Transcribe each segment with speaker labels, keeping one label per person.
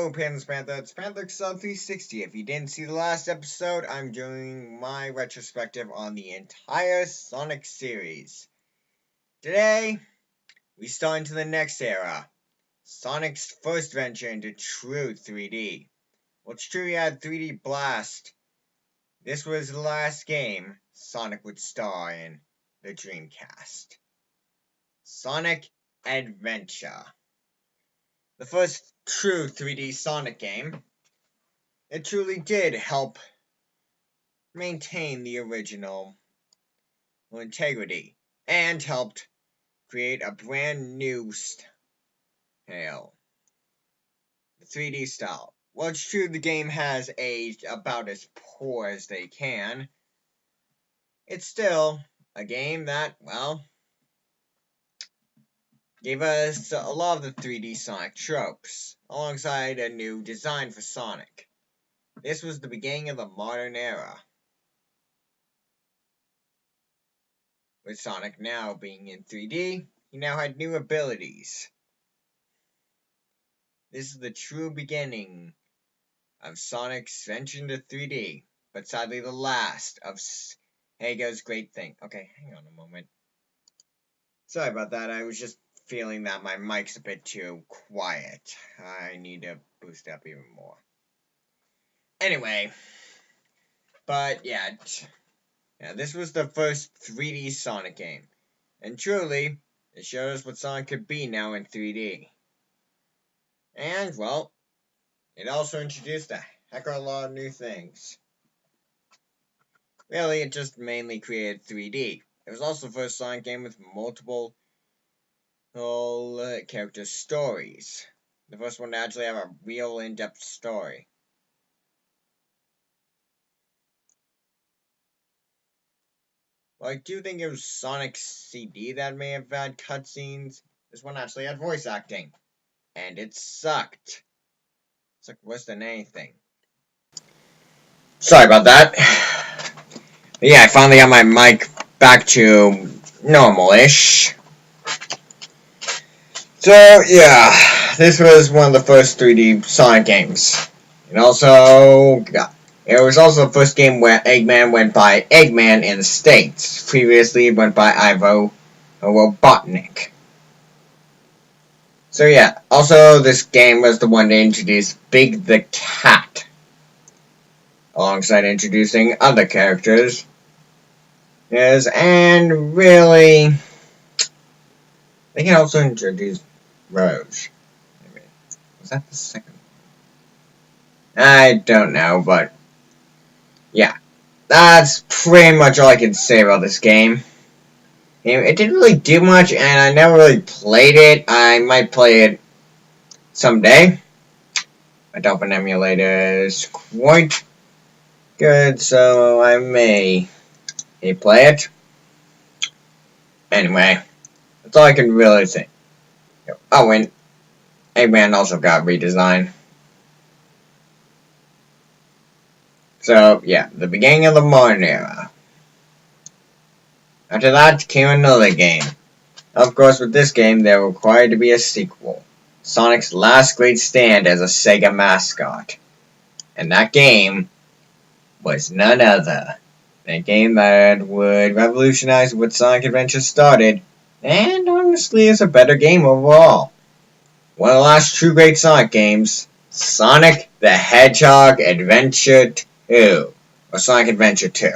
Speaker 1: Hello, Panther. It's Panther 360. If you didn't see the last episode, I'm doing my retrospective on the entire Sonic series. Today, we start into the next era. Sonic's first venture into true 3D. Well, it's true he had 3D Blast. This was the last game Sonic would star in the Dreamcast. Sonic Adventure. The first true 3D Sonic game. It truly did help maintain the original integrity and helped create a brand new style, the 3D style. Well, it's true the game has aged about as poor as they can. It's still a game that, well, gave us a lot of the 3D Sonic tropes, alongside a new design for Sonic. This was the beginning of the modern era, with Sonic now being in 3D, he now had new abilities. This is the true beginning of Sonic's venture into 3D, but sadly the last of Sega's great thing. Okay, hang on a moment. Sorry about that, I was just feeling that my mic's a bit too quiet. I need to boost up even more. Anyway, but yeah, this was the first 3D Sonic game. And truly, it showed us what Sonic could be now in 3D. And, well, it also introduced a heck of a lot of new things. Really, it just mainly created 3D. It was also the first Sonic game with multiple character stories. The first one to actually have a real in-depth story. Well, I do think it was Sonic CD that may have had cutscenes. This one actually had voice acting. And it sucked. It sucked worse than anything. Sorry about that. But yeah, I finally got my mic back to normal-ish. So, yeah, this was one of the first 3D Sonic games. And also, it was also the first game where Eggman went by Eggman in the States. Previously, it went by Ivo Robotnik. So yeah, also this game was the one to introduce Big the Cat, alongside introducing other characters. Yes, and really, they can also introduce Rouge. Was that the second one? I don't know, but yeah, that's pretty much all I can say about this game. It didn't really do much, and I never really played it. I might play it someday. My Dolphin emulator is quite good, so I may play it. Anyway, that's all I can really say. Oh, and Eggman also got redesigned. So, yeah, the beginning of the modern era. After that came another game. Of course, with this game, there required to be a sequel. Sonic's last great stand as a Sega mascot. And that game was none other than a game that would revolutionize what Sonic Adventure started, and honestly is a better game overall. One of the last true great Sonic games, Sonic the Hedgehog Adventure 2, or Sonic Adventure 2.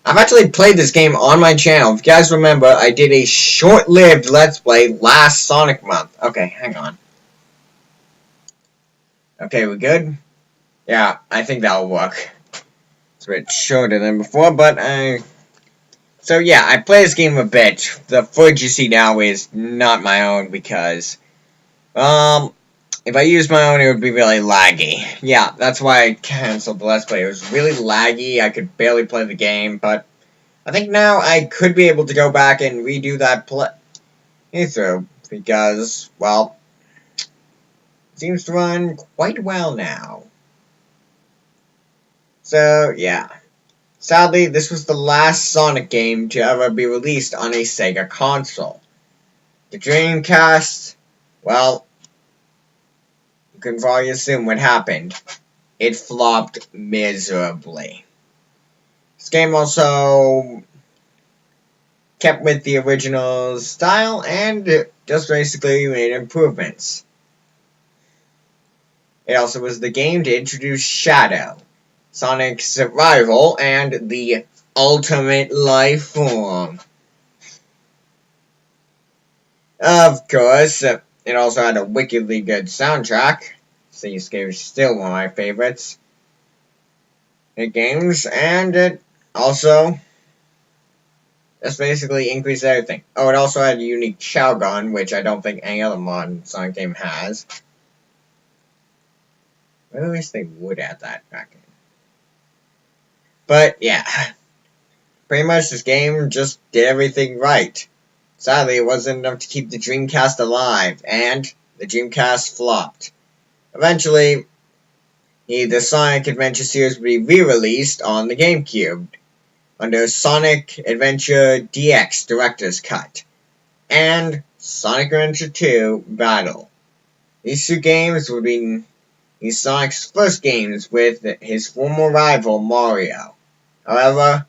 Speaker 1: I've actually played this game on my channel. If you guys remember, I did a short-lived Let's Play last Sonic month. Okay, hang on. Okay, we good? Yeah, I think that'll work. It's a bit shorter than before, but so yeah, I play this game a bit. The footage you see now is not my own because, if I used my own, it would be really laggy. Yeah, that's why I canceled the Let's Play. It was really laggy. I could barely play the game, but I think now I could be able to go back and redo that playthrough because, well, it seems to run quite well now. So, yeah. Sadly, this was the last Sonic game to ever be released on a Sega console. The Dreamcast, well, can probably assume what happened. It flopped miserably. This game also kept with the original style and just basically made improvements. It also was the game to introduce Shadow, Sonic's rival, and the ultimate life form. Of course, it also had a wickedly good soundtrack. This game is still one of my favorites in games, and it also just basically increased everything. Oh, it also had a unique Chow gun, which I don't think any other modern Sonic game has. I wish they would add that back in. But yeah, pretty much this game just did everything right. Sadly, it wasn't enough to keep the Dreamcast alive, and the Dreamcast flopped. Eventually, the Sonic Adventure series would be re-released on the GameCube under Sonic Adventure DX Director's Cut and Sonic Adventure 2 Battle. These two games would be Sonic's first games with his former rival Mario. However,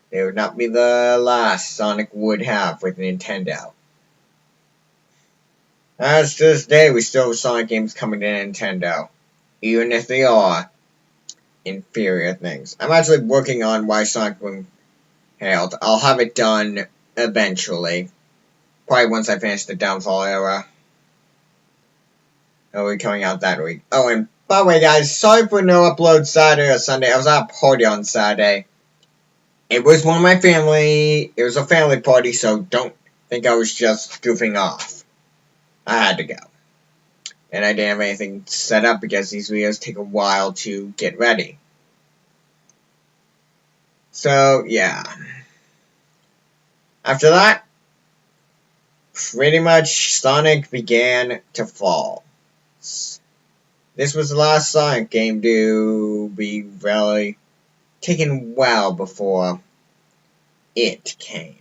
Speaker 1: they would not be the last Sonic would have with Nintendo. As to this day, we still have Sonic games coming to Nintendo, even if they are inferior things. I'm actually working on why Sonic Boom hailed. I'll have it done eventually. Probably once I finish the Downfall era. It'll be coming out that week. Oh, and by the way, guys, sorry for no upload Saturday or Sunday. I was at a party on Saturday. It was one of my family. It was a family party, so don't think I was just goofing off. I had to go. And I didn't have anything set up because these videos take a while to get ready. So, yeah. After that, pretty much Sonic began to fall. This was the last Sonic game to be really taken well before it came.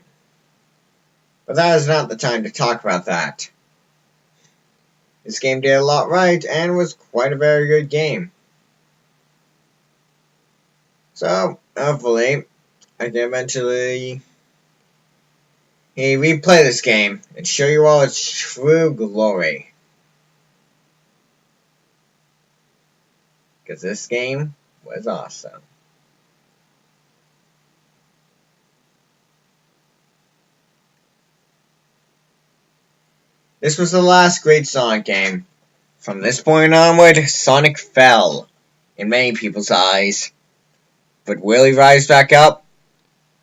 Speaker 1: But that is not the time to talk about that. This game did a lot right and was quite a very good game. So, hopefully, I can eventually replay this game and show you all its true glory. Because this game was awesome. This was the last great Sonic game. From this point onward, Sonic fell in many people's eyes. But will he rise back up?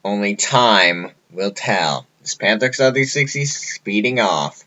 Speaker 1: Only time will tell. This Panther 60 speeding off.